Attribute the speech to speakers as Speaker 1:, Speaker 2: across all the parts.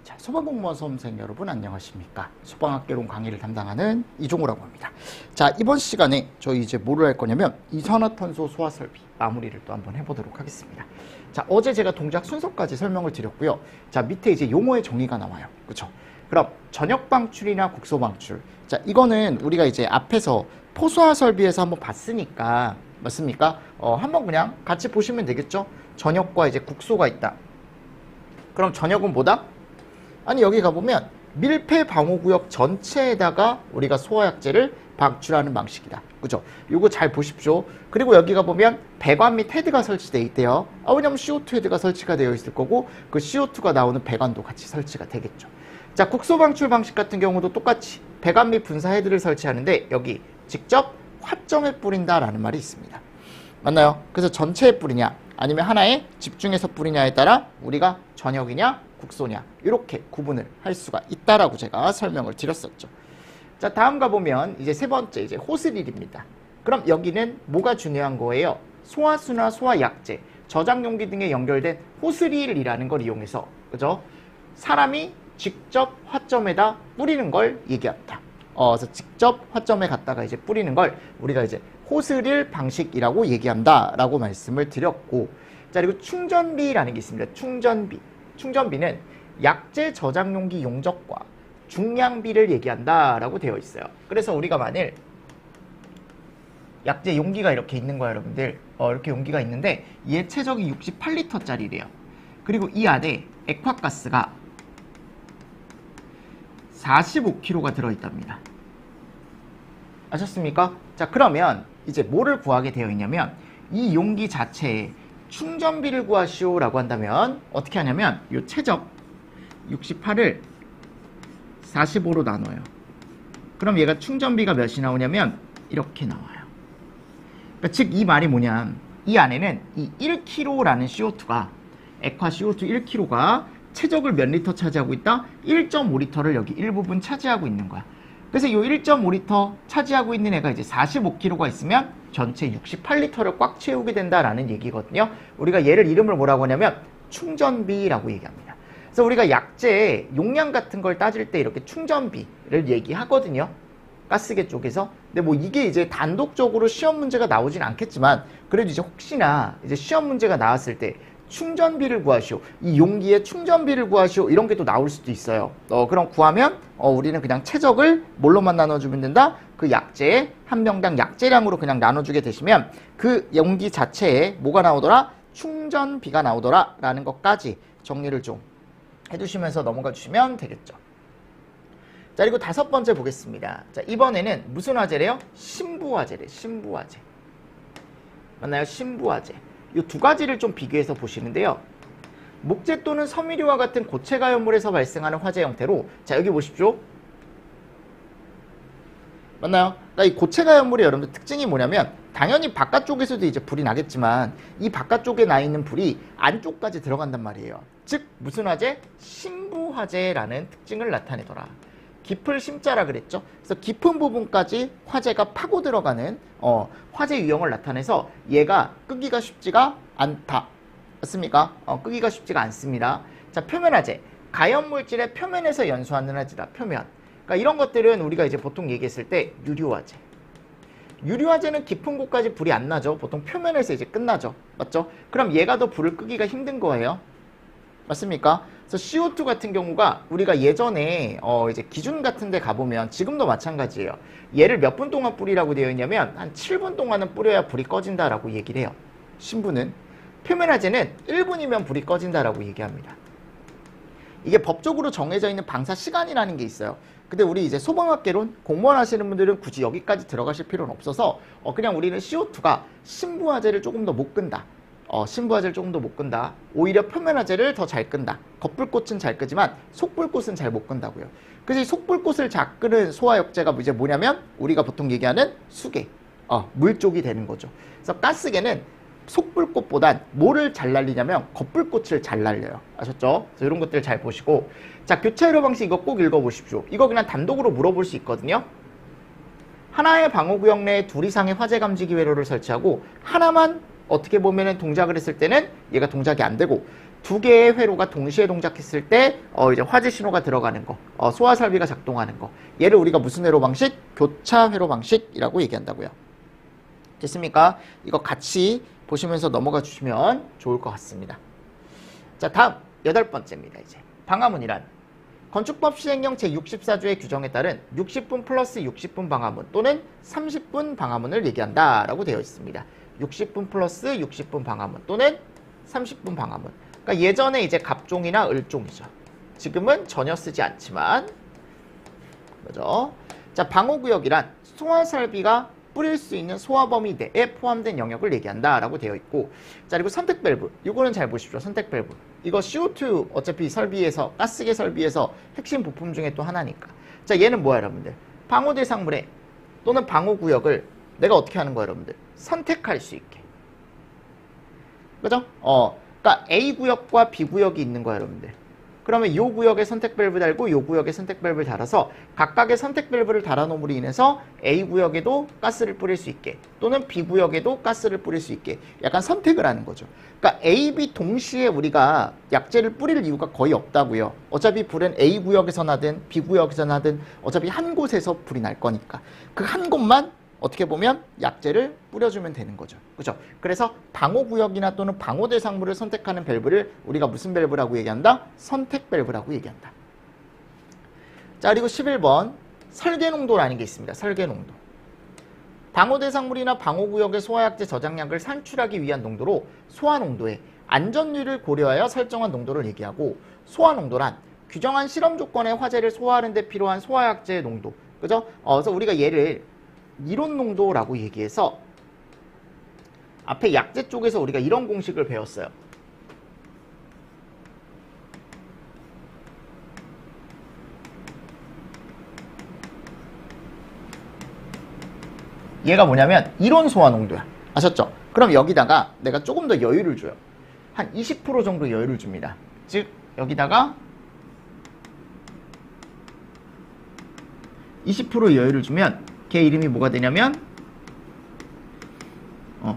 Speaker 1: 자, 소방공무원 수험생 여러분 안녕하십니까? 소방학개론 강의를 담당하는 이종우라고 합니다. 자, 이번 시간에 저희 이제 뭐를 할 거냐면 이산화탄소 소화 설비 마무리를 또 한번 해보도록 하겠습니다. 자, 어제 제가 동작 순서까지 설명을 드렸고요. 자, 밑에 이제 용어의 정의가 나와요. 그쵸? 그럼 전역 방출이나 국소 방출. 자, 이거는 우리가 이제 앞에서 포수화 설비에서 한번 봤으니까 맞습니까? 한번 그냥 같이 보시면 되겠죠? 전역과 이제 국소가 있다. 그럼 전역은 뭐다? 아니, 여기 가보면 밀폐 방호구역 전체에다가 우리가 소화약제를 방출하는 방식이다. 그죠? 요거 잘 보십시오. 그리고 여기 가보면 배관 및 헤드가 설치되어 있대요. 왜냐면 CO2 헤드가 설치가 되어 있을 거고 그 CO2가 나오는 배관도 같이 설치가 되겠죠. 자, 국소 방출 방식 같은 경우도 똑같이 배관 및 분사 헤드를 설치하는데 여기 직접 화점에 뿌린다라는 말이 있습니다. 맞나요? 그래서 전체에 뿌리냐 아니면 하나에 집중해서 뿌리냐에 따라 우리가 전역이냐 국소냐 이렇게 구분을 할 수가 있다라고 제가 설명을 드렸었죠. 자, 다음 가보면 이제 세 번째 이제 호스릴입니다. 그럼 여기는 뭐가 중요한 거예요? 소화수나 소화약제, 저장용기 등에 연결된 호스릴이라는 걸 이용해서 그죠? 사람이 직접 화점에다 뿌리는 걸 얘기합니다. 그래서 직접 화점에 갖다가 이제 뿌리는 걸 우리가 이제 호스릴 방식이라고 얘기한다라고 말씀을 드렸고, 자, 그리고 충전비라는 게 있습니다. 충전비는 약제 저장용기 용적과 중량비를 얘기한다라고 되어 있어요. 그래서 우리가 만일 약제 용기가 이렇게 있는 거야, 여러분들. 이렇게 용기가 있는데 얘 체적이 68리터짜리래요. 그리고 이 안에 액화가스가 45kg가 들어있답니다. 아셨습니까? 자, 그러면 이제 뭐를 구하게 되어 있냐면 이 용기 자체에 충전비를 구하시오라고 한다면 어떻게 하냐면 이 최적 68을 45로 나눠요. 그럼 얘가 충전비가 몇이 나오냐면 이렇게 나와요. 그러니까 즉 이 말이 뭐냐, 이 안에는 이 1kg라는 CO2가 액화 CO2 1kg가 최적을 몇 리터 차지하고 있다? 1.5리터를 여기 일부분 차지하고 있는 거야. 그래서 이 1.5리터 차지하고 있는 애가 이제 45kg가 있으면 전체 68리터를 꽉 채우게 된다라는 얘기거든요. 우리가 얘를 이름을 뭐라고 하냐면 충전비라고 얘기합니다. 그래서 우리가 약제 용량 같은 걸 따질 때 이렇게 충전비를 얘기하거든요. 가스계 쪽에서. 근데 뭐 이게 이제 단독적으로 시험 문제가 나오진 않겠지만 그래도 이제 혹시나 이제 시험 문제가 나왔을 때 충전비를 구하시오, 이 용기에 충전비를 구하시오 이런 게 또 나올 수도 있어요. 그럼 구하면 우리는 그냥 최적을 뭘로만 나눠주면 된다? 그 약제의 한 명당 약제량으로 그냥 나눠주게 되시면 그 용기 자체에 뭐가 나오더라? 충전비가 나오더라 라는 것까지 정리를 좀 해두시면서 넘어가 주시면 되겠죠. 자, 그리고 다섯 번째 보겠습니다. 자, 이번에는 무슨 화재래요? 신부화재래. 신부화재. 맞나요? 신부화재. 이 두 가지를 좀 비교해서 보시는데요. 목재 또는 섬유류와 같은 고체 가연물에서 발생하는 화재 형태로, 자, 여기 보십시오. 맞나요? 그러니까 이 고체 가연물의 여러분들 특징이 뭐냐면 당연히 바깥쪽에서도 이제 불이 나겠지만 이 바깥쪽에 나 있는 불이 안쪽까지 들어간단 말이에요. 즉 무슨 화재? 신부화재라는 특징을 나타내더라. 깊을 심자라 그랬죠. 그래서 깊은 부분까지 화재가 파고 들어가는 화재 유형을 나타내서 얘가 끄기가 쉽지가 않다. 맞습니까? 끄기가 쉽지가 않습니다. 자, 표면화재. 가연물질의 표면에서 연소하는 화재다. 표면. 그러니까 이런 것들은 우리가 이제 보통 얘기했을 때 유류화재. 유류화재는 깊은 곳까지 불이 안 나죠. 보통 표면에서 이제 끝나죠. 맞죠? 그럼 얘가 더 불을 끄기가 힘든 거예요. 맞습니까? 그래서 CO2 같은 경우가 우리가 예전에 이제 기준 같은 데 가보면 지금도 마찬가지예요. 얘를 몇 분 동안 뿌리라고 되어 있냐면 한 7분 동안은 뿌려야 불이 꺼진다라고 얘기를 해요. 신부는. 표면화재는 1분이면 불이 꺼진다라고 얘기합니다. 이게 법적으로 정해져 있는 방사 시간이라는 게 있어요. 근데 우리 이제 소방학개론 공무원 하시는 분들은 굳이 여기까지 들어가실 필요는 없어서 그냥 우리는 CO2가 신부화재를 조금 더 못 끈다. 신부화재를 조금 더 못 끈다. 오히려 표면화재를 더 잘 끈다. 겉불꽃은 잘 끄지만 속불꽃은 잘 못 끈다고요. 그래서 이 속불꽃을 잘 끄는 소화역제가 이제 뭐냐면 우리가 보통 얘기하는 수계, 물 쪽이 되는 거죠. 그래서 가스계는 속불꽃보단 뭐를 잘 날리냐면 겉불꽃을 잘 날려요. 아셨죠? 그래서 이런 것들 잘 보시고, 자, 교차 회로 방식 이거 꼭 읽어보십시오. 이거 그냥 단독으로 물어볼 수 있거든요. 하나의 방호구역 내에 둘 이상의 화재 감지기 회로를 설치하고 하나만 어떻게 보면은 동작을 했을 때는 얘가 동작이 안 되고 두 개의 회로가 동시에 동작했을 때 이제 화재 신호가 들어가는 거, 소화 설비가 작동하는 거. 얘를 우리가 무슨 회로 방식? 교차 회로 방식이라고 얘기한다고요. 됐습니까? 이거 같이 보시면서 넘어가 주시면 좋을 것 같습니다. 자, 다음 8번째입니다. 이제 방화문이란 건축법 시행령 제64조의 규정에 따른 60분 플러스 60분 방화문 또는 30분 방화문을 얘기한다 라고 되어 있습니다. 60분 플러스 60분 방화문 또는 30분 방화문. 그러니까 예전에 이제 갑종이나 을종이죠. 지금은 전혀 쓰지 않지만 그죠? 자, 방호구역이란 소화설비가 뿌릴 수 있는 소화 범위 내에 포함된 영역을 얘기한다 라고 되어 있고, 자, 그리고 선택 밸브, 이거는 잘 보십시오. 선택 밸브, 이거 CO2 어차피 설비에서, 가스계 설비에서 핵심 부품 중에 또 하나니까. 자, 얘는 뭐야 여러분들? 방호 대상물에 또는 방호구역을 내가 어떻게 하는 거야 여러분들? 선택할 수 있게. 그죠? 그러니까 A 구역과 B 구역이 있는 거야 여러분들. 그러면 이 구역에 선택 밸브 달고 이 구역에 선택 밸브를 달아서 각각의 선택 밸브를 달아놓음으로 인해서 A 구역에도 가스를 뿌릴 수 있게 또는 B 구역에도 가스를 뿌릴 수 있게 약간 선택을 하는 거죠. 그러니까 A, B 동시에 우리가 약재를 뿌릴 이유가 거의 없다고요. 어차피 불은 A 구역에서 나든 B 구역에서 나든 어차피 한 곳에서 불이 날 거니까 그 한 곳만 어떻게 보면 약재를 뿌려주면 되는 거죠. 그죠? 그래서 방호구역이나 또는 방호대상물을 선택하는 밸브를 우리가 무슨 밸브라고 얘기한다? 선택 밸브라고 얘기한다. 자, 그리고 11번 설계농도라는 게 있습니다. 설계농도. 방호대상물이나 방호구역의 소화약재 저장량을 산출하기 위한 농도로 소화농도의 안전율을 고려하여 설정한 농도를 얘기하고, 소화농도란 규정한 실험 조건의 화재를 소화하는 데 필요한 소화약재의 농도. 그죠? 그래서 우리가 얘를 이론 농도라고 얘기해서 앞에 약재 쪽에서 우리가 이런 공식을 배웠어요. 얘가 뭐냐면 이론 소화 농도야. 아셨죠? 그럼 여기다가 내가 조금 더 여유를 줘요. 한 20% 정도 여유를 줍니다. 즉 여기다가 20% 여유를 주면 걔 이름이 뭐가 되냐면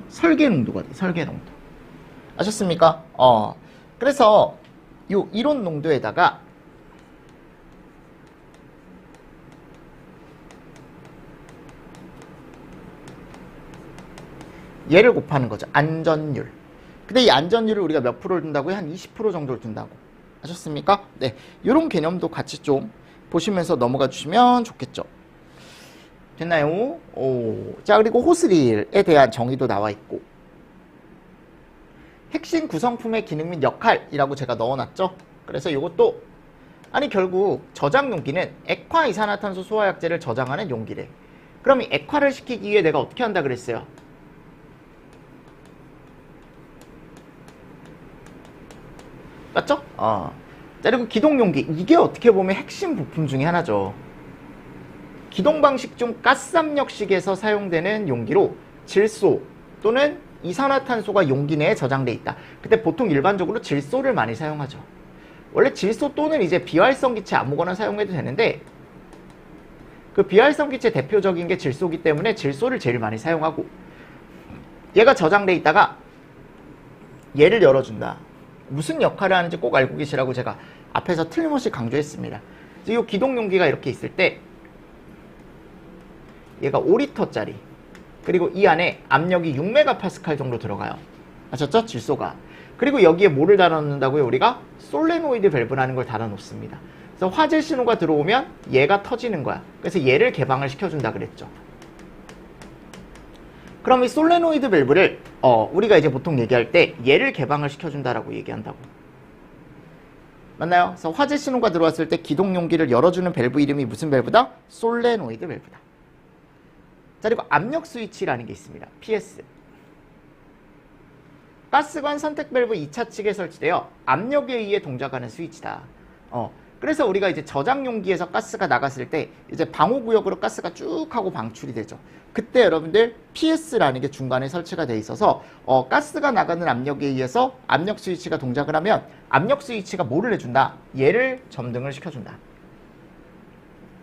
Speaker 1: 설계농도가 돼. 설계농도. 아셨습니까? 그래서 요 이론 농도에다가 얘를 곱하는 거죠. 안전율. 근데 이 안전율을 우리가 몇 프로를 둔다고요? 한 20% 정도를 둔다고. 아셨습니까? 네. 요런 개념도 같이 좀 보시면서 넘어가 주시면 좋겠죠. 됐나요? 자, 그리고 호스릴에 대한 정의도 나와 있고, 핵심 구성품의 기능 및 역할이라고 제가 넣어놨죠. 그래서 이것도 아니 결국 저장 용기는 액화 이산화탄소 소화약재를 저장하는 용기래. 그럼 이 액화를 시키기 위해 내가 어떻게 한다 그랬어요? 맞죠? 자, 그리고 기동 용기, 이게 어떻게 보면 핵심 부품 중에 하나죠. 기동 방식 중 가스압력식에서 사용되는 용기로 질소 또는 이산화탄소가 용기 내에 저장돼 있다. 근데 보통 일반적으로 질소를 많이 사용하죠. 원래 질소 또는 이제 비활성 기체 아무거나 사용해도 되는데, 그 비활성 기체 대표적인 게 질소기 때문에 질소를 제일 많이 사용하고, 얘가 저장돼 있다가 얘를 열어준다. 무슨 역할을 하는지 꼭 알고 계시라고 제가 앞에서 틀림없이 강조했습니다. 이 기동 용기가 이렇게 있을 때 얘가 5리터짜리, 그리고 이 안에 압력이 6메가파스칼 정도 들어가요. 아셨죠? 질소가. 그리고 여기에 뭐를 달아놓는다고요? 우리가 솔레노이드 밸브라는 걸 달아놓습니다. 그래서 화재 신호가 들어오면 얘가 터지는 거야. 그래서 얘를 개방을 시켜준다 그랬죠. 그럼 이 솔레노이드 밸브를 우리가 이제 보통 얘기할 때 얘를 개방을 시켜준다라고 얘기한다고. 맞나요? 그래서 화재 신호가 들어왔을 때 기동 용기를 열어주는 밸브 이름이 무슨 밸브다? 솔레노이드 밸브다. 자, 그리고 압력 스위치라는 게 있습니다. PS. 가스관 선택 밸브 2차 측에 설치되어 압력에 의해 동작하는 스위치다. 그래서 우리가 이제 저장 용기에서 가스가 나갔을 때 이제 방호구역으로 가스가 쭉 하고 방출이 되죠. 그때 여러분들 PS라는 게 중간에 설치가 돼 있어서 가스가 나가는 압력에 의해서 압력 스위치가 동작을 하면 압력 스위치가 뭐를 해준다? 얘를 점등을 시켜준다.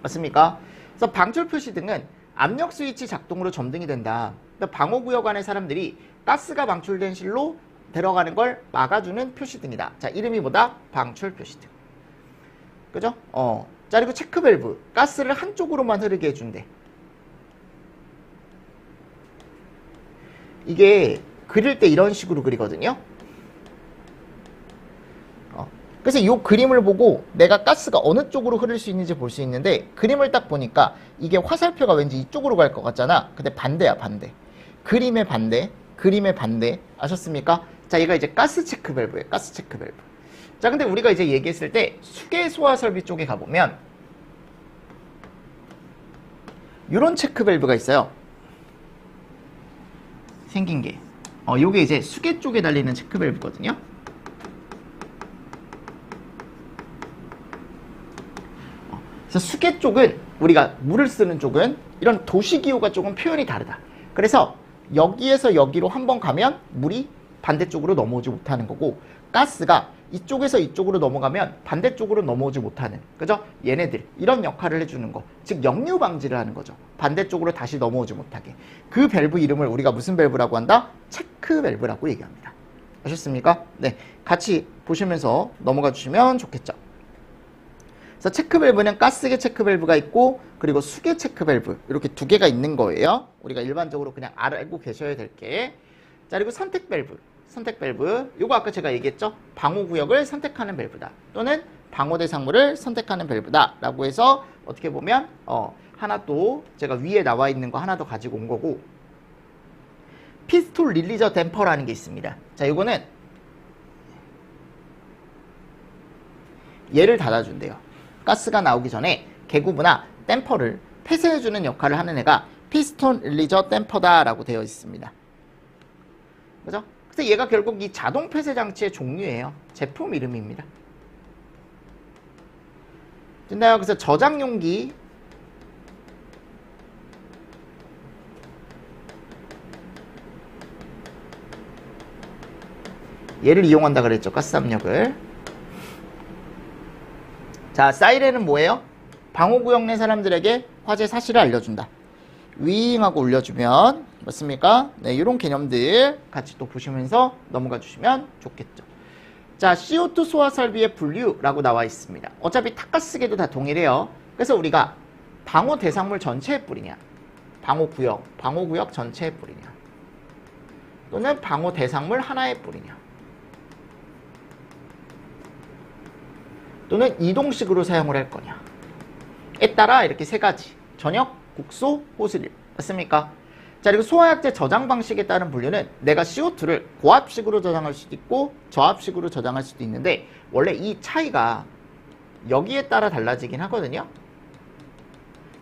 Speaker 1: 맞습니까? 그래서 방출 표시 등은 압력 스위치 작동으로 점등이 된다. 그러니까 방호구역 안의 사람들이 가스가 방출된 실로 들어가는 걸 막아주는 표시등이다. 자, 이름이 뭐다? 방출 표시등. 그죠? 자, 그리고 체크 밸브. 가스를 한쪽으로만 흐르게 해준대. 이게 그릴 때 이런 식으로 그리거든요. 그래서 이 그림을 보고 내가 가스가 어느 쪽으로 흐를 수 있는지 볼 수 있는데, 그림을 딱 보니까 이게 화살표가 왠지 이쪽으로 갈 것 같잖아. 근데 반대야, 반대. 그림의 반대, 그림의 반대. 아셨습니까? 자, 얘가 이제 가스 체크 밸브예요. 가스 체크 밸브. 자, 근데 우리가 이제 얘기했을 때 수계 소화 설비 쪽에 가보면 이런 체크 밸브가 있어요. 생긴 게. 요게 이제 수계 쪽에 달리는 체크 밸브거든요. 그래서 수계 쪽은, 우리가 물을 쓰는 쪽은 이런 도시기후가 조금 표현이 다르다. 그래서 여기에서 여기로 한번 가면 물이 반대쪽으로 넘어오지 못하는 거고, 가스가 이쪽에서 이쪽으로 넘어가면 반대쪽으로 넘어오지 못하는, 그죠? 얘네들 이런 역할을 해주는 거, 즉 역류 방지를 하는 거죠. 반대쪽으로 다시 넘어오지 못하게. 그 밸브 이름을 우리가 무슨 밸브라고 한다? 체크 밸브라고 얘기합니다. 아셨습니까? 네, 같이 보시면서 넘어가 주시면 좋겠죠. 그래서 체크 밸브는 가스계 체크 밸브가 있고, 그리고 수계 체크 밸브, 이렇게 두 개가 있는 거예요. 우리가 일반적으로 그냥 알고 계셔야 될 게. 자, 그리고 선택 밸브. 선택 밸브, 요거 아까 제가 얘기했죠. 방호 구역을 선택하는 밸브다, 또는 방호 대상물을 선택하는 밸브다 라고 해서, 어떻게 보면 하나 또 제가 위에 나와 있는 거 하나 더 가지고 온 거고, 피스톨 릴리저 댐퍼라는 게 있습니다. 자, 요거는 얘를 닫아준대요. 가스가 나오기 전에 개구부나 댐퍼를 폐쇄해주는 역할을 하는 애가 피스톤 릴리저 댐퍼다 라고 되어 있습니다. 그죠? 그래서 얘가 결국 이 자동 폐쇄 장치의 종류예요. 제품 이름입니다. 됐나요? 그래서 저장 용기, 얘를 이용한다 그랬죠. 가스 압력을. 자, 사이렌은 뭐예요? 방호구역 내 사람들에게 화재 사실을 알려준다. 윙하고 울려주면, 맞습니까? 네, 이런 개념들 같이 또 보시면서 넘어가 주시면 좋겠죠. 자, CO2 소화 설비의 분류라고 나와 있습니다. 어차피 탁가스계도 다 동일해요. 그래서 우리가 방호 대상물 전체에 뿌리냐, 방호구역 전체에 뿌리냐, 또는 방호 대상물 하나에 뿌리냐, 또는 이동식으로 사용을 할 거냐에 따라 이렇게 세 가지, 전역, 국소, 호스릴, 맞습니까? 자, 그리고 소화약제 저장 방식에 따른 분류는 내가 CO2를 고압식으로 저장할 수도 있고 저압식으로 저장할 수도 있는데, 원래 이 차이가 여기에 따라 달라지긴 하거든요.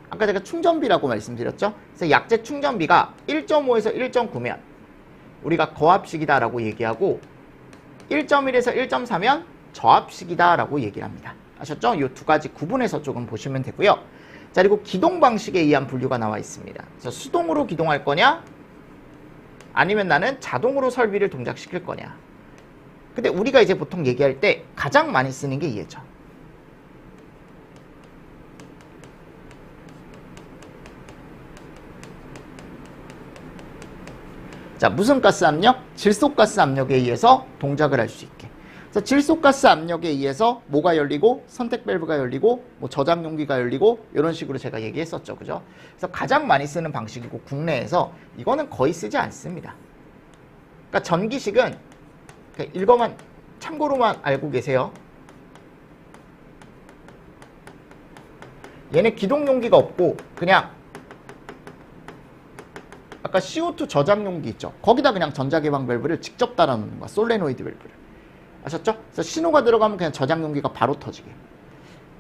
Speaker 1: 아까 제가 충전비라고 말씀드렸죠. 그래서 약제 충전비가 1.5에서 1.9면 우리가 고압식이다 라고 얘기하고, 1.1에서 1.4면 저압식이다 라고 얘기를 합니다. 아셨죠? 이 두 가지 구분해서 조금 보시면 되고요. 자, 그리고 기동 방식에 의한 분류가 나와 있습니다. 그래서 수동으로 기동할 거냐, 아니면 나는 자동으로 설비를 동작시킬 거냐. 근데 우리가 이제 보통 얘기할 때 가장 많이 쓰는 게 얘죠. 자, 무슨 가스 압력? 질소가스 압력에 의해서 동작을 할 수 있게. 그래서 질소가스 압력에 의해서 뭐가 열리고, 선택 밸브가 열리고, 뭐 저장 용기가 열리고, 이런 식으로 제가 얘기했었죠. 그죠? 그래서 가장 많이 쓰는 방식이고, 국내에서 이거는 거의 쓰지 않습니다. 그러니까 전기식은 이거만 참고로만 알고 계세요. 얘네 기동 용기가 없고 그냥 아까 CO2 저장 용기 있죠. 거기다 그냥 전자개방 밸브를 직접 달아놓는 거야. 솔레노이드 밸브를. 아셨죠? 그래서 신호가 들어가면 그냥 저장 용기가 바로 터지게.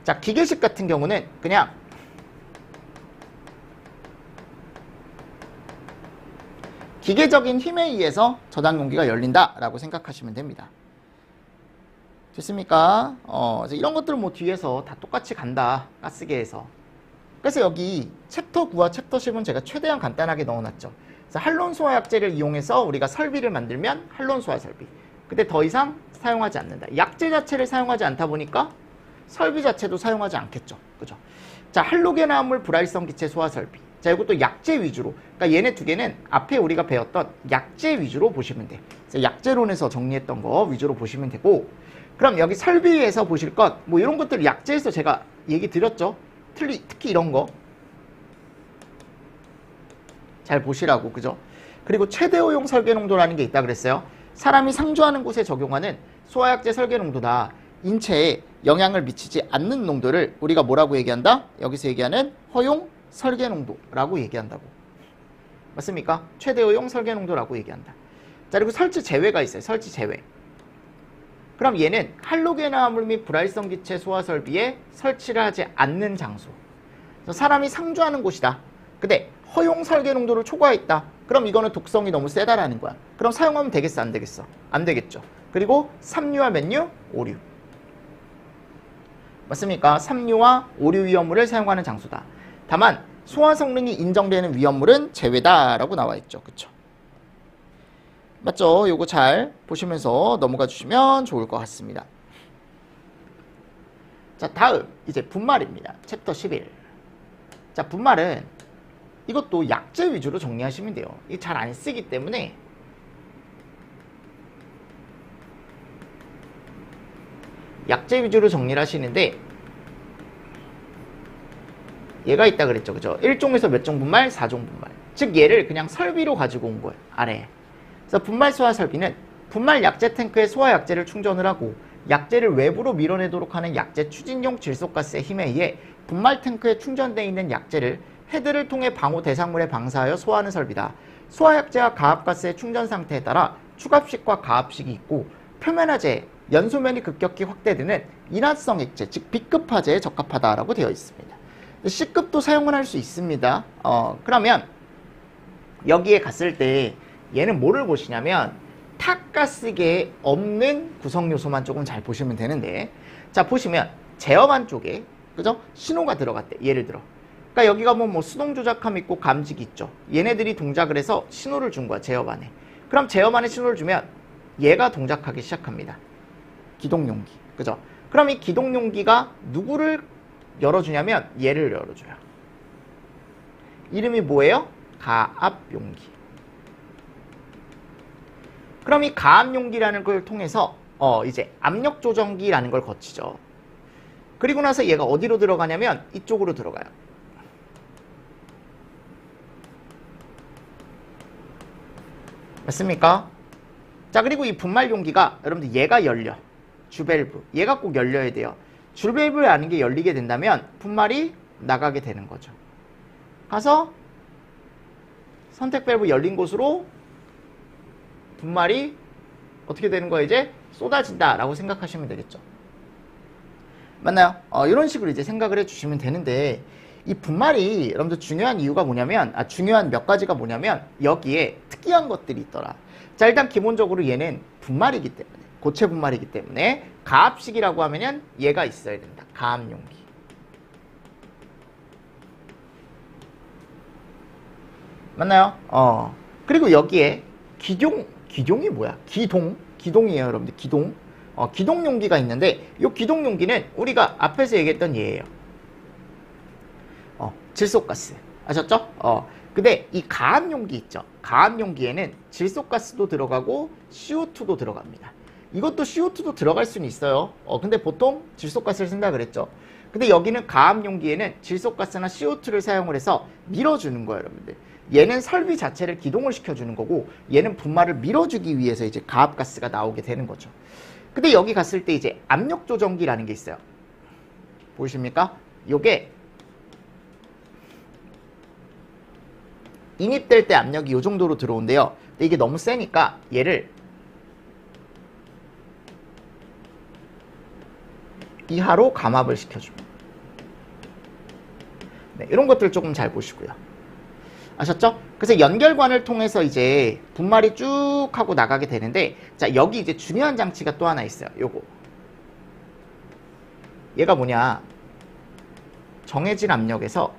Speaker 1: 자, 기계식 같은 경우는 그냥 기계적인 힘에 의해서 저장 용기가 열린다라고 생각하시면 됩니다. 됐습니까? 이런 것들은 뭐 뒤에서 다 똑같이 간다. 가스계에서. 그래서 여기 챕터 9와 챕터 10은 제가 최대한 간단하게 넣어놨죠. 그래서 한론 소화약제를 이용해서 우리가 설비를 만들면 한론 소화 설비. 근데 더 이상 사용하지 않는다. 약제 자체를 사용하지 않다 보니까 설비 자체도 사용하지 않겠죠. 그죠? 자, 할로겐화합물 불활성 기체 소화 설비. 자, 이것도 약재 위주로. 그러니까 얘네 두 개는 앞에 우리가 배웠던 약재 위주로 보시면 돼. 그래서 약재론에서 정리했던 거 위주로 보시면 되고, 그럼 여기 설비에서 보실 것, 뭐 이런 것들 약재에서 제가 얘기 드렸죠. 특히 이런 거 잘 보시라고, 그죠? 그리고 최대 허용 설계 농도라는 게 있다 그랬어요. 사람이 상주하는 곳에 적용하는 소화약재 설계 농도다. 인체에 영향을 미치지 않는 농도를 우리가 뭐라고 얘기한다? 여기서 얘기하는 허용 설계 농도라고 얘기한다고. 맞습니까? 최대 허용 설계 농도라고 얘기한다. 자, 그리고 설치 제외가 있어요. 설치 제외. 그럼 얘는 할로겐 화합물 및 불활성 기체 소화 설비에 설치를 하지 않는 장소. 사람이 상주하는 곳이다. 근데 허용 설계 농도를 초과했다. 그럼 이거는 독성이 너무 세다라는 거야. 그럼 사용하면 되겠어, 안 되겠어? 안 되겠죠. 그리고 삼류와 몇류? 오류. 맞습니까? 삼류와 오류 위험물을 사용하는 장소다. 다만 소화 성능이 인정되는 위험물은 제외다라고 나와 있죠. 그쵸? 맞죠? 요거 잘 보시면서 넘어가 주시면 좋을 것 같습니다. 자, 다음 이제 분말입니다. 챕터 11. 자, 분말은 이것도 약재 위주로 정리하시면 돼요. 이게 잘 안 쓰기 때문에 약재 위주로 정리를 하시는데, 얘가 있다 그랬죠. 그죠? 1종에서 몇 종 분말? 4종 분말. 즉 얘를 그냥 설비로 가지고 온 거예요. 아래에. 그래서 분말 소화 설비는 분말 약재 탱크에 소화 약재를 충전을 하고 약재를 외부로 밀어내도록 하는 약재 추진용 질소가스의 힘에 의해 분말 탱크에 충전되어 있는 약재를 헤드를 통해 방호 대상물에 방사하여 소화하는 설비다. 소화 약재와 가압가스의 충전 상태에 따라 축압식과 가압식이 있고, 표면화재, 연소면이 급격히 확대되는 인화성 액체, 즉 B급 화재에 적합하다라고 되어 있습니다. C급도 사용을 할 수 있습니다. 그러면 여기에 갔을 때 얘는 뭐를 보시냐면 탁가스계에 없는 구성요소만 조금 잘 보시면 되는데, 자, 보시면 제어반 쪽에, 그죠? 신호가 들어갔대. 예를 들어. 그러니까 여기가 뭐 수동 조작함 있고 감지기 있죠. 얘네들이 동작을 해서 신호를 준 거야, 제어반에. 그럼 제어반에 신호를 주면 얘가 동작하기 시작합니다. 기동용기. 그죠? 그럼 이 기동용기가 누구를 열어주냐면 얘를 열어줘요. 이름이 뭐예요? 가압용기. 그럼 이 가압용기라는 걸 통해서 이제 압력 조정기라는 걸 거치죠. 그리고 나서 얘가 어디로 들어가냐면 이쪽으로 들어가요. 맞습니까? 자, 그리고 이 분말 용기가 여러분들 얘가 열려. 주밸브. 얘가 꼭 열려야 돼요. 주밸브라는 게 열리게 된다면 분말이 나가게 되는 거죠. 가서 선택 밸브 열린 곳으로 분말이 어떻게 되는 거예요? 이제 쏟아진다라고 생각하시면 되겠죠. 맞나요? 이런 식으로 이제 생각을 해주시면 되는데, 이 분말이 여러분들 중요한 이유가 뭐냐면, 중요한 몇 가지가 뭐냐면 여기에 특이한 것들이 있더라. 자, 일단 기본적으로 얘는 분말이기 때문에, 고체 분말이기 때문에 가압식이라고 하면은 얘가 있어야 된다. 가압용기. 맞나요? 그리고 여기에 기동이 뭐야? 기동이에요, 여러분들. 기동용기가 있는데, 이 기동용기는 우리가 앞에서 얘기했던 얘예요. 질소가스. 아셨죠? 근데 이 가압용기 있죠? 가압용기에는 질소가스도 들어가고 CO2도 들어갑니다. 이것도 CO2도 들어갈 수는 있어요. 근데 보통 질소가스를 쓴다 그랬죠? 근데 여기는 가압용기에는 질소가스나 CO2를 사용을 해서 밀어주는 거예요, 여러분들. 얘는 설비 자체를 기동을 시켜주는 거고, 얘는 분말을 밀어주기 위해서 이제 가압가스가 나오게 되는 거죠. 근데 여기 갔을 때 이제 압력 조정기라는 게 있어요. 보이십니까? 요게 인입될 때 압력이 이 정도로 들어온대요. 근데 이게 너무 세니까 얘를 이하로 감압을 시켜줍니다. 네, 이런 것들 조금 잘 보시고요. 아셨죠? 그래서 연결관을 통해서 이제 분말이 쭉 하고 나가게 되는데, 자, 여기 이제 중요한 장치가 또 하나 있어요. 요거. 얘가 뭐냐? 정해진 압력에서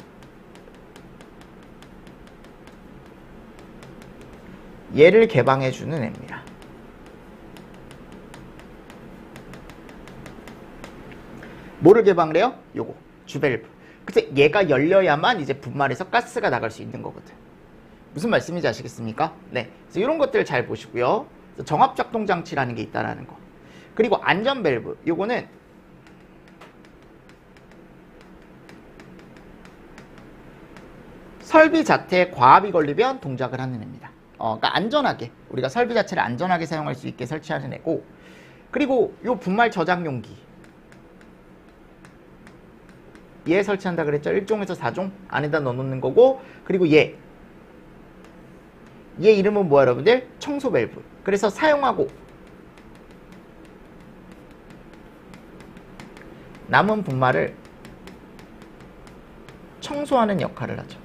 Speaker 1: 얘를 개방해주는 애입니다. 뭐를 개방을 해요? 요거. 주밸브. 그래서 얘가 열려야만 이제 분말에서 가스가 나갈 수 있는 거거든. 무슨 말씀인지 아시겠습니까? 네. 그래서 이런 것들을 잘 보시고요. 정합작동장치라는 게 있다라는 거. 그리고 안전밸브. 요거는 설비 자체에 과압이 걸리면 동작을 하는 애입니다. 그러니까 안전하게, 우리가 설비 자체를 안전하게 사용할 수 있게 설치하는 애고, 그리고 요 분말 저장용기. 얘 설치한다 그랬죠? 1종에서 4종 안에다 넣어놓는 거고, 그리고 얘 이름은 뭐야 여러분들? 청소 밸브. 그래서 사용하고 남은 분말을 청소하는 역할을 하죠.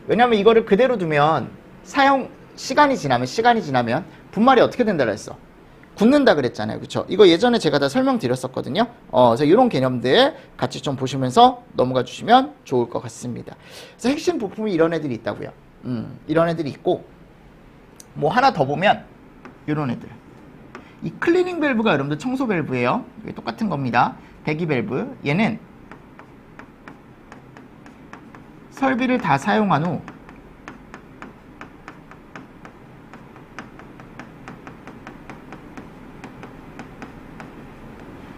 Speaker 1: 왜냐하면 이거를 그대로 두면 사용 시간이 지나면 분말이 어떻게 된다 그랬어? 굳는다 그랬잖아요. 그쵸? 이거 예전에 제가 다 설명드렸었거든요. 그래서 이런 개념들 같이 좀 보시면서 넘어가 주시면 좋을 것 같습니다. 그래서 핵심 부품이 이런 애들이 있다고요. 이런 애들이 있고, 뭐 하나 더 보면 이런 애들. 이 클리닝 밸브가 여러분들 청소 밸브예요. 이게 똑같은 겁니다. 배기 밸브. 얘는 설비를 다 사용한 후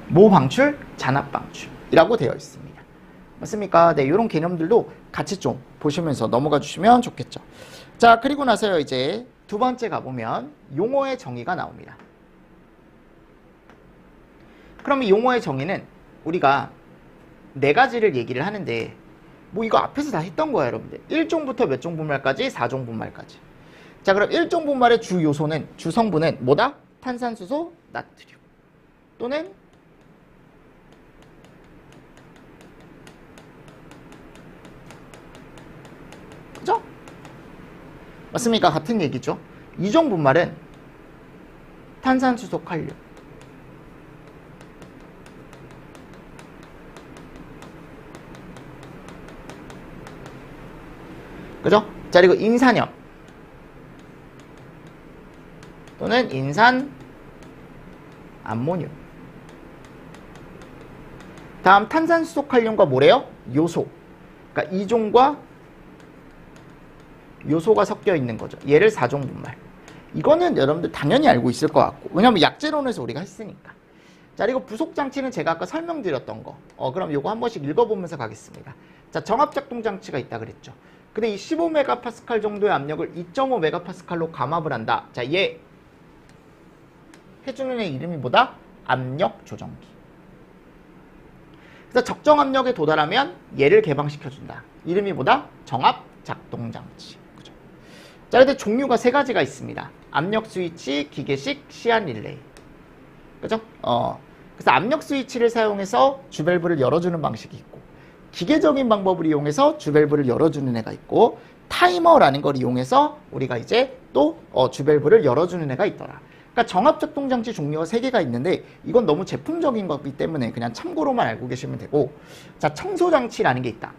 Speaker 1: 모 방출, 잔압 방출이라고 되어 있습니다. 맞습니까? 네, 이런 개념들도 같이 좀 보시면서 넘어가 주시면 좋겠죠. 자, 그리고 나서요, 이제 두 번째 가보면 용어의 정의가 나옵니다. 그러면 용어의 정의는 우리가 네 가지를 얘기를 하는데, 뭐 이거 앞에서 다 했던 거예요, 여러분들. 1종부터 몇 종 분말까지? 4종 분말까지. 자, 그럼 1종 분말의 주 요소는, 주 성분은 뭐다? 탄산수소, 나트륨. 또는 그죠? 맞습니까? 같은 얘기죠. 2종 분말은 탄산수소, 칼륨. 그죠? 자, 그리고 인산염 또는 인산 암모늄. 다음 탄산수소, 칼륨과 뭐래요? 요소. 그러니까 이종과 요소가 섞여 있는 거죠. 얘를 4종 분말. 이거는 여러분들 당연히 알고 있을 것 같고, 왜냐면 약재론에서 우리가 했으니까. 자, 그리고 부속장치는 제가 아까 설명드렸던 거. 그럼 요거 한 번씩 읽어보면서 가겠습니다. 자, 정합작동장치가 있다 그랬죠. 근데 이 15메가파스칼 정도의 압력을 2.5메가파스칼로 감압을 한다. 자, 얘 해주는 애 이름이 뭐다? 압력 조정기. 그래서 적정 압력에 도달하면 얘를 개방시켜준다. 이름이 뭐다? 정합작동장치. 그죠? 자, 근데 종류가 세 가지가 있습니다. 압력 스위치, 기계식, 시한 릴레이. 그죠? 그래서 압력 스위치를 사용해서 주밸브를 열어주는 방식이 있고, 기계적인 방법을 이용해서 주밸브를 열어주는 애가 있고, 타이머라는 걸 이용해서 우리가 이제 또 주밸브를 열어주는 애가 있더라. 그러니까 정합작동장치 종류가 3개가 있는데, 이건 너무 제품적인 거기 때문에 그냥 참고로만 알고 계시면 되고, 자, 청소장치라는 게 있다.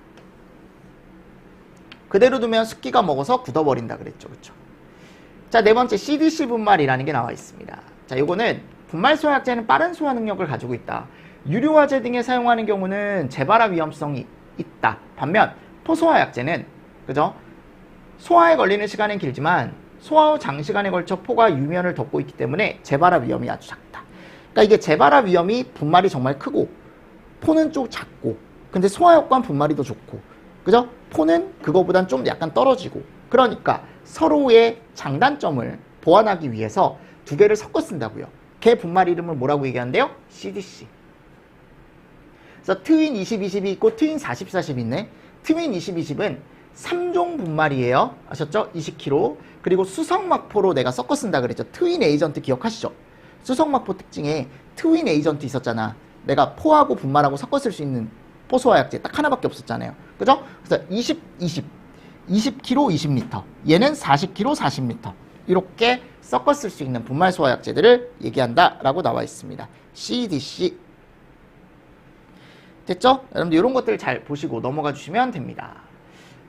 Speaker 1: 그대로 두면 습기가 먹어서 굳어버린다 그랬죠. 그렇죠? 자, 네 번째 CDC 분말이라는 게 나와 있습니다. 자, 요거는 분말 소화약제는 빠른 소화 능력을 가지고 있다. 유류화제 등에 사용하는 경우는 재발화 위험성이 있다. 반면 포소화약제는, 그죠? 소화에 걸리는 시간은 길지만 소화 후 장시간에 걸쳐 포가 유면을 덮고 있기 때문에 재발화 위험이 아주 작다. 그러니까 이게 재발화 위험이 분말이 정말 크고 포는 좀 작고, 근데 소화 효과는 분말이 더 좋고, 그죠? 포는 그거보단 좀 약간 떨어지고, 그러니까 서로의 장단점을 보완하기 위해서 두 개를 섞어 쓴다고요. 걔 분말 이름을 뭐라고 얘기하는데요? CDC. 그래서 트윈 20, 20이 있고 트윈 40, 40이 있네. 트윈 20, 20은 3종 분말이에요. 아셨죠? 20kg. 그리고 수성막포로 내가 섞어 쓴다 그랬죠. 트윈 에이전트 기억하시죠? 수성막포 특징에 트윈 에이전트 있었잖아. 내가 포하고 분말하고 섞어 쓸 수 있는 포소화약제 딱 하나밖에 없었잖아요. 그죠? 그래서 20, 20. 20kg, 20L. 얘는 40kg, 40L. 이렇게 섞어 쓸 수 있는 분말 소화약제들을 얘기한다라고 나와 있습니다. CDC. 됐죠? 여러분들 이런 것들 잘 보시고 넘어가 주시면 됩니다.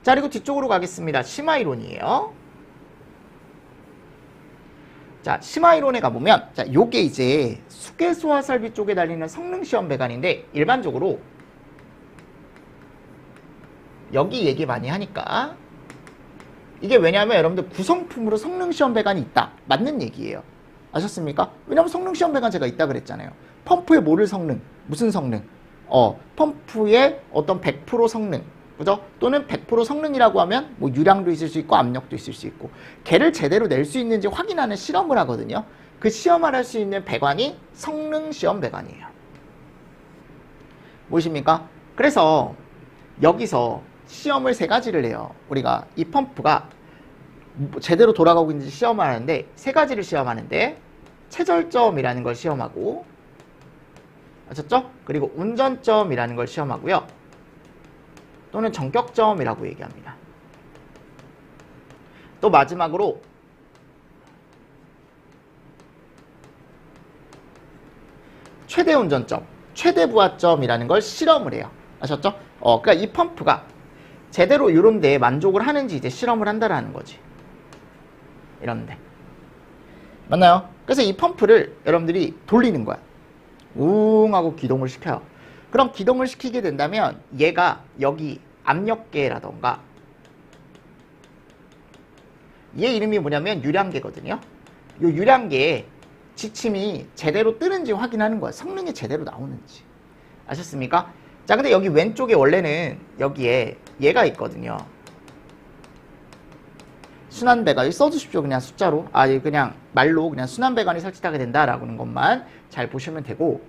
Speaker 1: 자, 그리고 뒤쪽으로 가겠습니다. 심화이론이에요. 자, 심화이론에 가보면, 자, 요게 이제 수계소화 설비 쪽에 달리는 성능 시험 배관인데, 일반적으로 여기 얘기 많이 하니까. 이게 왜냐하면 여러분들 구성품으로 성능시험 배관이 있다. 맞는 얘기예요. 아셨습니까? 왜냐하면 성능시험 배관 제가 있다 그랬잖아요. 펌프의 뭐를 성능? 무슨 성능? 펌프의 어떤 100% 성능. 그죠? 또는 100% 성능이라고 하면 뭐 유량도 있을 수 있고 압력도 있을 수 있고 걔를 제대로 낼 수 있는지 확인하는 실험을 하거든요. 그 시험을 할 수 있는 배관이 성능시험 배관이에요. 보이십니까? 그래서 여기서 시험을 3가지를 해요. 우리가 이 펌프가 제대로 돌아가고 있는지 시험을 하는데 3가지를 시험하는데 체절점이라는 걸 시험하고 아셨죠? 그리고 운전점이라는 걸 시험하고요. 또는 전격점이라고 얘기합니다. 또 마지막으로 최대 운전점, 최대 부하점이라는 걸 실험을 해요. 아셨죠? 그러니까 이 펌프가 제대로 이런 데에 만족을 하는지 이제 실험을 한다라는 거지. 이런데. 맞나요? 그래서 이 펌프를 여러분들이 돌리는 거야. 웅 하고 기동을 시켜요. 그럼 기동을 시키게 된다면 얘가 여기 압력계라던가 얘 이름이 뭐냐면 유량계거든요. 이 유량계에 지침이 제대로 뜨는지 확인하는 거야. 성능이 제대로 나오는지. 아셨습니까? 자, 근데 여기 왼쪽에 원래는 여기에 얘가 있거든요. 순환배관이 써주십시오. 그냥 숫자로. 그냥 말로 그냥 순환배관이 설치하게 된다라는 것만 잘 보시면 되고.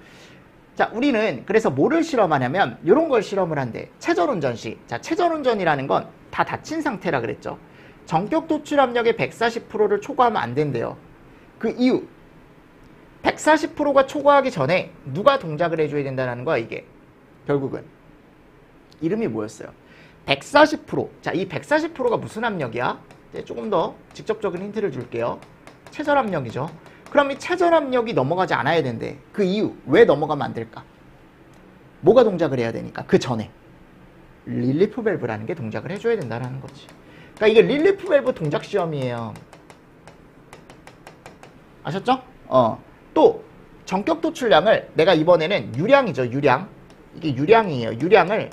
Speaker 1: 자, 우리는 그래서 뭐를 실험하냐면 이런 걸 실험을 한대. 체절운전 시. 자, 체절운전이라는 건 다 닫힌 상태라 그랬죠. 전격 도출 압력의 140%를 초과하면 안 된대요. 그 이유. 140%가 초과하기 전에 누가 동작을 해줘야 된다는 거야, 이게. 결국은. 이름이 뭐였어요? 140%. 자, 이 140%가 무슨 압력이야? 이제 조금 더 직접적인 힌트를 줄게요. 체절 압력이죠. 그럼 이 체절 압력이 넘어가지 않아야 된대. 그 이유. 왜 넘어가면 안 될까? 뭐가 동작을 해야 되니까? 그 전에. 릴리프 밸브라는 게 동작을 해줘야 된다는 거지. 그러니까 이게 릴리프 밸브 동작 시험이에요. 아셨죠? 또 전격 도출량을 내가 이번에는 유량이죠. 유량. 이게 유량이에요. 유량을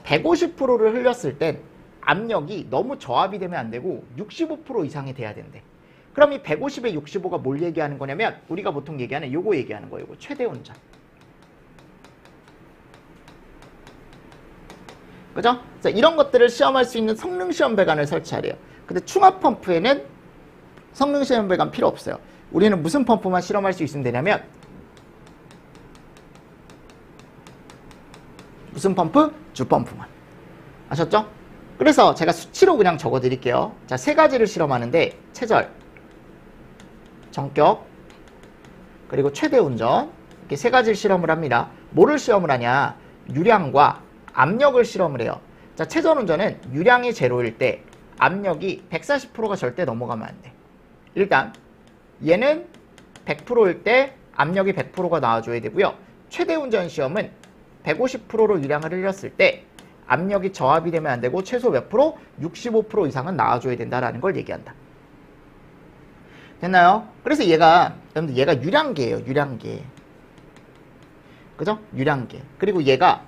Speaker 1: 150%를 흘렸을 땐 압력이 너무 저압이 되면 안 되고 65% 이상이 돼야 된대. 그럼 이 150에 65가 뭘 얘기하는 거냐면 우리가 보통 얘기하는 요거 얘기하는 거예요. 요거 최대 운전. 그죠? 그래서 이런 것들을 시험할 수 있는 성능 시험 배관을 설치하래요. 근데 충합 펌프에는 성능 시험 배관 필요 없어요. 우리는 무슨 펌프만 실험할 수 있으면 되냐면 무슨 펌프? 주펌프만. 아셨죠? 그래서 제가 수치로 그냥 적어 드릴게요. 자, 3가지를 실험하는데 체절, 전격, 그리고 최대 운전 이렇게 3가지를 실험을 합니다. 뭐를 시험을 하냐? 유량과 압력을 실험을 해요. 자, 체절 운전은 유량이 제로일 때 압력이 140%가 절대 넘어가면 안 돼. 일단 얘는 100%일 때 압력이 100%가 나와줘야 되고요. 최대 운전 시험은 150%로 유량을 흘렸을 때 압력이 저압이 되면 안 되고 최소 몇 프로? 65% 이상은 나와줘야 된다라는 걸 얘기한다. 됐나요? 그래서 여러분들 얘가 유량계예요. 유량계. 그죠? 유량계. 그리고 얘가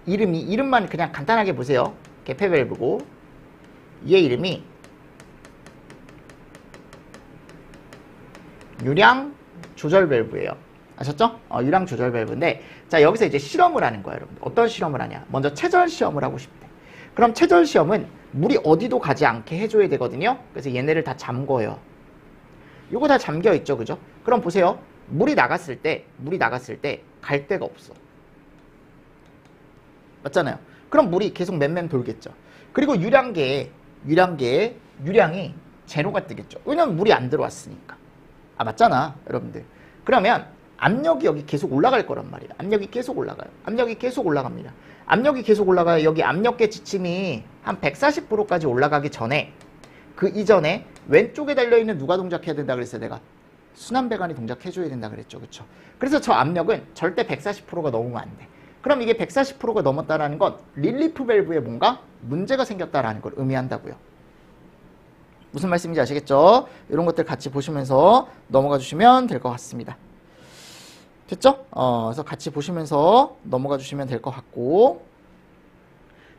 Speaker 1: 이름만 그냥 간단하게 보세요. 개폐 밸브고 얘 이름이 유량 조절 밸브예요. 아셨죠? 유량 조절 밸브인데 자, 여기서 이제 실험을 하는 거예요, 여러분. 어떤 실험을 하냐? 먼저 체절 시험을 하고 싶대. 그럼 체절 시험은 물이 어디도 가지 않게 해줘야 되거든요. 그래서 얘네를 다 잠궈요. 요거 다 잠겨 있죠, 그죠? 그럼 보세요. 물이 나갔을 때 갈 데가 없어. 맞잖아요. 그럼 물이 계속 맴맴 돌겠죠. 그리고 유량계에 유량이 제로가 뜨겠죠. 왜냐면 물이 안 들어왔으니까. 맞잖아, 여러분들. 그러면 압력이 여기 계속 올라갈 거란 말이에요. 압력이 계속 올라가요. 압력이 계속 올라갑니다. 압력이 계속 올라가요. 여기 압력계 지침이 한 140%까지 올라가기 전에 그 이전에 왼쪽에 달려있는 누가 동작해야 된다 그랬어요, 내가? 순환배관이 동작해줘야 된다 그랬죠. 그쵸? 그래서 저 압력은 절대 140%가 넘으면 안 돼. 그럼 이게 140%가 넘었다는 건 릴리프 밸브에 뭔가 문제가 생겼다는 걸 의미한다고요. 무슨 말씀인지 아시겠죠? 이런 것들 같이 보시면서 넘어가 주시면 될 것 같습니다. 됐죠? 그래서 같이 보시면서 넘어가 주시면 될 것 같고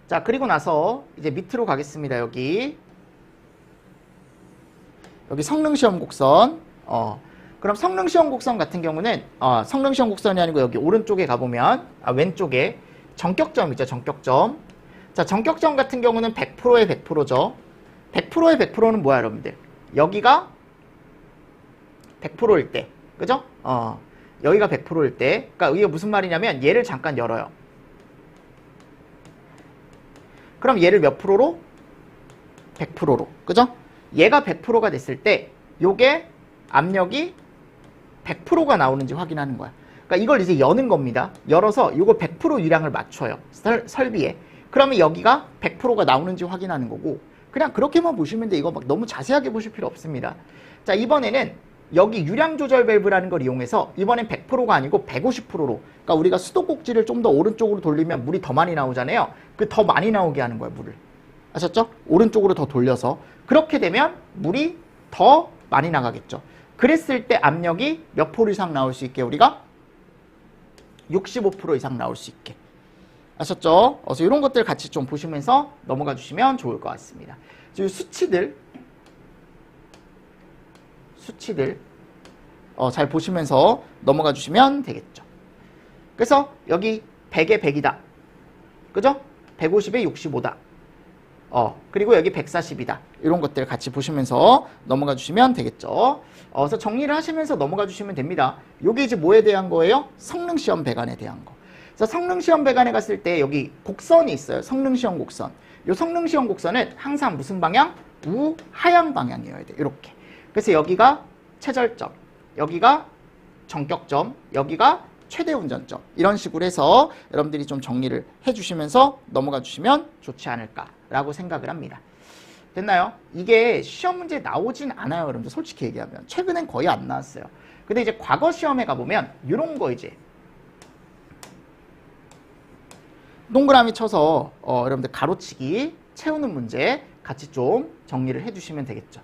Speaker 1: 자, 그리고 나서 이제 밑으로 가겠습니다. 여기 성능시험 곡선. 그럼 성능시험 곡선 같은 경우는 성능시험 곡선이 아니고 여기 오른쪽에 가보면 왼쪽에 전격점 있죠. 전격점. 자, 전격점 같은 경우는 100%의 100%죠. 100%의 100%는 뭐야, 여러분들? 여기가 100%일 때. 그죠? 여기가 100%일 때. 그러니까 이게 무슨 말이냐면 얘를 잠깐 열어요. 그럼 얘를 몇 프로로? 100%로. 그죠? 얘가 100%가 됐을 때 요게 압력이 100%가 나오는지 확인하는 거야. 그러니까 이걸 이제 여는 겁니다. 열어서 요거 100% 유량을 맞춰요. 설비에. 그러면 여기가 100%가 나오는지 확인하는 거고, 그냥 그렇게만 보시면 돼. 이거 막 너무 자세하게 보실 필요 없습니다. 자, 이번에는 여기 유량 조절 밸브라는 걸 이용해서 이번엔 100%가 아니고 150%로, 그러니까 우리가 수도꼭지를 좀 더 오른쪽으로 돌리면 물이 더 많이 나오잖아요. 그 더 많이 나오게 하는 거야, 물을. 아셨죠? 오른쪽으로 더 돌려서. 그렇게 되면 물이 더 많이 나가겠죠. 그랬을 때 압력이 몇 프로 이상 나올 수 있게? 우리가 65% 이상 나올 수 있게. 아셨죠? 그래서 이런 것들 같이 좀 보시면서 넘어가 주시면 좋을 것 같습니다. 이 수치들 잘 보시면서 넘어가 주시면 되겠죠. 그래서 여기 100에 100이다. 그죠? 150에 65다. 그리고 여기 140이다. 이런 것들 같이 보시면서 넘어가 주시면 되겠죠. 그래서 정리를 하시면서 넘어가 주시면 됩니다. 이게 이제 뭐에 대한 거예요? 성능시험 배관에 대한 거. 그래서 성능시험 배관에 갔을 때 여기 곡선이 있어요. 성능시험 곡선. 이 성능시험 곡선은 항상 무슨 방향? 우하향 방향이어야 돼. 이렇게. 그래서 여기가 최절점, 여기가 전격점, 여기가 최대 운전점. 이런 식으로 해서 여러분들이 좀 정리를 해주시면서 넘어가 주시면 좋지 않을까라고 생각을 합니다. 됐나요? 이게 시험 문제 나오진 않아요, 여러분들. 솔직히 얘기하면. 최근엔 거의 안 나왔어요. 근데 이제 과거 시험에 가보면 이런 거 이제 동그라미 쳐서 여러분들 가로치기 채우는 문제 같이 좀 정리를 해주시면 되겠죠.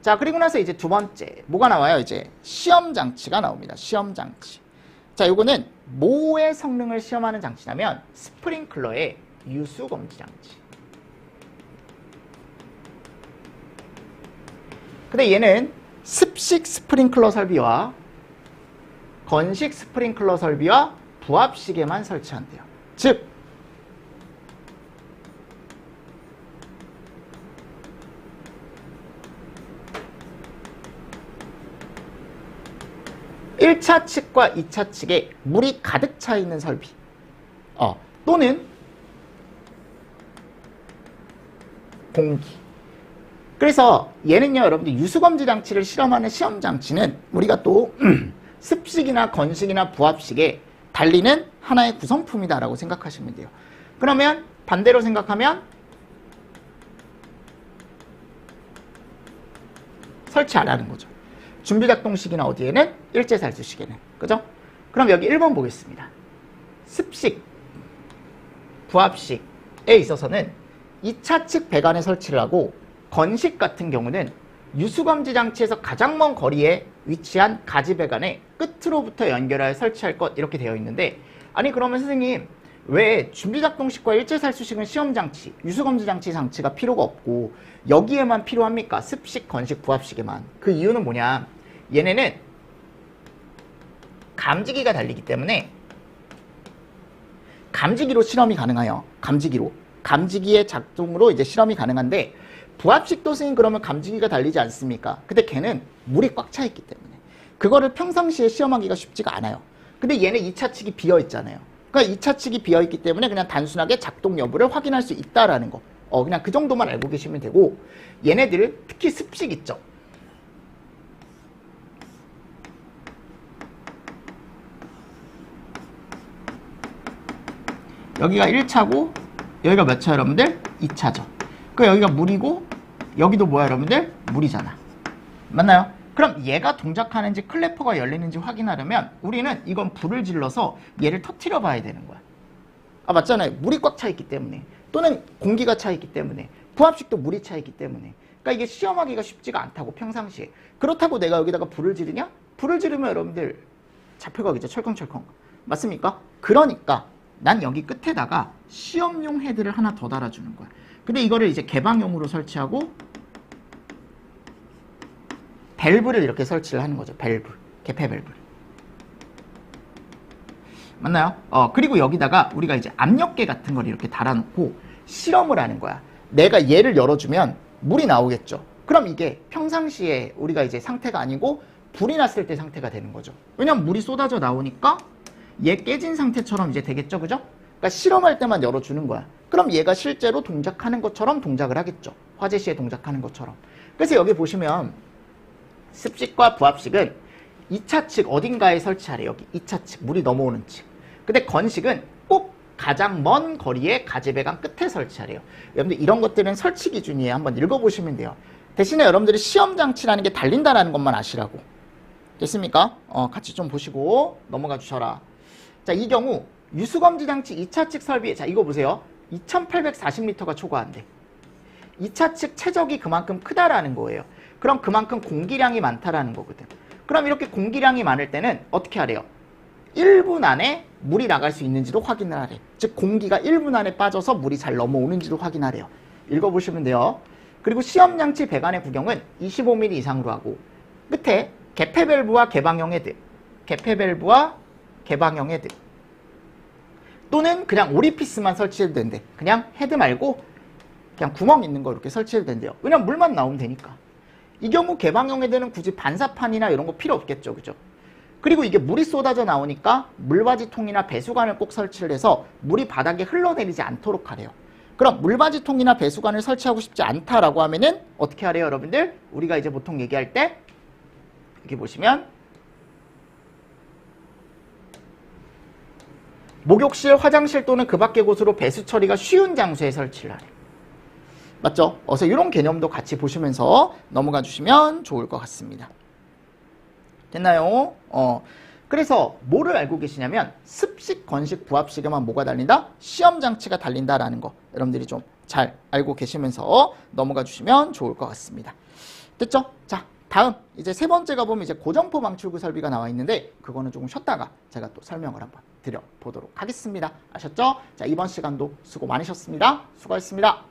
Speaker 1: 자, 그리고 나서 이제 두 번째 뭐가 나와요? 이제 시험 장치가 나옵니다. 시험 장치. 자, 요거는 뭐의 성능을 시험하는 장치냐면 스프링클러의 유수 검지 장치. 근데 얘는 습식 스프링클러 설비와 건식 스프링클러 설비와 부합식에만 설치한대요. 즉 1차 측과 2차 측에 물이 가득 차 있는 설비 또는 공기. 그래서 얘는요, 여러분들 유수검지 장치를 실험하는 시험 장치는 우리가 또 습식이나 건식이나 부합식에 달리는 하나의 구성품이다라고 생각하시면 돼요. 그러면 반대로 생각하면 설치 안 하는 거죠. 준비작동식이나 어디에는 일제살수식에는. 그죠? 그럼 여기 1번 보겠습니다. 습식, 부합식에 있어서는 2차 측 배관에 설치를 하고, 건식 같은 경우는 유수검지 장치에서 가장 먼 거리에 위치한 가지 배관의 끝으로부터 연결하여 설치할 것, 이렇게 되어 있는데, 아니 그러면 선생님 왜 준비작동식과 일제살수식은 시험장치, 유수검지 장치가 필요가 없고 여기에만 필요합니까? 습식, 건식, 부합식에만. 그 이유는 뭐냐? 얘네는 감지기가 달리기 때문에 감지기로 실험이 가능해요. 감지기의 작동으로 이제 실험이 가능한데, 부합식도 선생님 그러면 감지기가 달리지 않습니까? 근데 걔는 물이 꽉 차 있기 때문에 그거를 평상시에 시험하기가 쉽지가 않아요. 근데 얘는 2차 측이 비어 있잖아요. 그러니까 2차 측이 비어 있기 때문에 그냥 단순하게 작동 여부를 확인할 수 있다라는 거. 그냥 그 정도만 알고 계시면 되고, 얘네들 특히 습식 있죠. 여기가 1차고 여기가 몇 차 여러분들? 2차죠. 그 여기가 물이고 여기도 뭐야 여러분들? 물이잖아. 맞나요? 그럼 얘가 동작하는지 클래퍼가 열리는지 확인하려면 우리는 이건 불을 질러서 얘를 터트려 봐야 되는 거야. 맞잖아요. 물이 꽉 차 있기 때문에, 또는 공기가 차 있기 때문에, 부합식도 물이 차 있기 때문에. 그러니까 이게 시험하기가 쉽지가 않다고, 평상시에. 그렇다고 내가 여기다가 불을 지르냐? 불을 지르면 여러분들 잡혀가겠죠. 철컹철컹. 맞습니까? 그러니까 난 여기 끝에다가 시험용 헤드를 하나 더 달아주는 거야. 근데 이거를 이제 개방용으로 설치하고 밸브를 이렇게 설치를 하는 거죠. 밸브, 개폐 밸브. 맞나요? 그리고 여기다가 우리가 이제 압력계 같은 걸 이렇게 달아놓고 실험을 하는 거야. 내가 얘를 열어주면 물이 나오겠죠. 그럼 이게 평상시에 우리가 이제 상태가 아니고 불이 났을 때 상태가 되는 거죠. 왜냐면 물이 쏟아져 나오니까 얘 깨진 상태처럼 이제 되겠죠, 그죠? 그러니까 실험할 때만 열어주는 거야. 그럼 얘가 실제로 동작하는 것처럼 동작을 하겠죠. 화재 시에 동작하는 것처럼. 그래서 여기 보시면 습식과 부합식은 2차 측 어딘가에 설치하래. 여기 2차 측, 물이 넘어오는 측. 근데 건식은 꼭 가장 먼 거리의 가지배관 끝에 설치하래요. 여러분들 이런 것들은 설치 기준이에요. 한번 읽어보시면 돼요. 대신에 여러분들이 시험장치라는 게 달린다라는 것만 아시라고. 됐습니까? 같이 좀 보시고 넘어가 주셔라. 자, 이 경우 유수검지장치 2차 측 설비. 자, 이거 보세요. 2840L가 초과한대. 2차 측 최적이 그만큼 크다라는 거예요. 그럼 그만큼 공기량이 많다라는 거거든. 그럼 이렇게 공기량이 많을 때는 어떻게 하래요? 1분 안에 물이 나갈 수 있는지도 확인을 하래. 즉 공기가 1분 안에 빠져서 물이 잘 넘어오는지도 확인하래요. 읽어보시면 돼요. 그리고 시험장치 배관의 구경은 25mm 이상으로 하고 끝에 개폐 밸브와 개방형 헤드, 개폐 밸브와 개방형 헤드 또는 그냥 오리피스만 설치해도 된대. 그냥 헤드 말고 그냥 구멍 있는 거 이렇게 설치해도 된대요. 왜냐면 물만 나오면 되니까. 이 경우 개방형 헤드는 굳이 반사판이나 이런 거 필요 없겠죠, 그죠? 그리고 이게 물이 쏟아져 나오니까 물바지통이나 배수관을 꼭 설치를 해서 물이 바닥에 흘러내리지 않도록 하래요. 그럼 물바지통이나 배수관을 설치하고 싶지 않다라고 하면은 어떻게 하래요, 여러분들? 우리가 이제 보통 얘기할 때 여기 보시면 목욕실, 화장실 또는 그 밖의 곳으로 배수 처리가 쉬운 장소에 설치를 하래요. 맞죠? 어서 이런 개념도 같이 보시면서 넘어가 주시면 좋을 것 같습니다. 됐나요? 그래서 뭐를 알고 계시냐면 습식, 건식, 부합식에만 뭐가 달린다? 시험장치가 달린다라는 거 여러분들이 좀 잘 알고 계시면서 넘어가 주시면 좋을 것 같습니다. 됐죠? 자, 다음 이제 세 번째가 보면 이제 고점포 방출구 설비가 나와 있는데 그거는 조금 쉬었다가 제가 또 설명을 한번 드려보도록 하겠습니다. 아셨죠? 자, 이번 시간도 수고 많으셨습니다. 수고하셨습니다.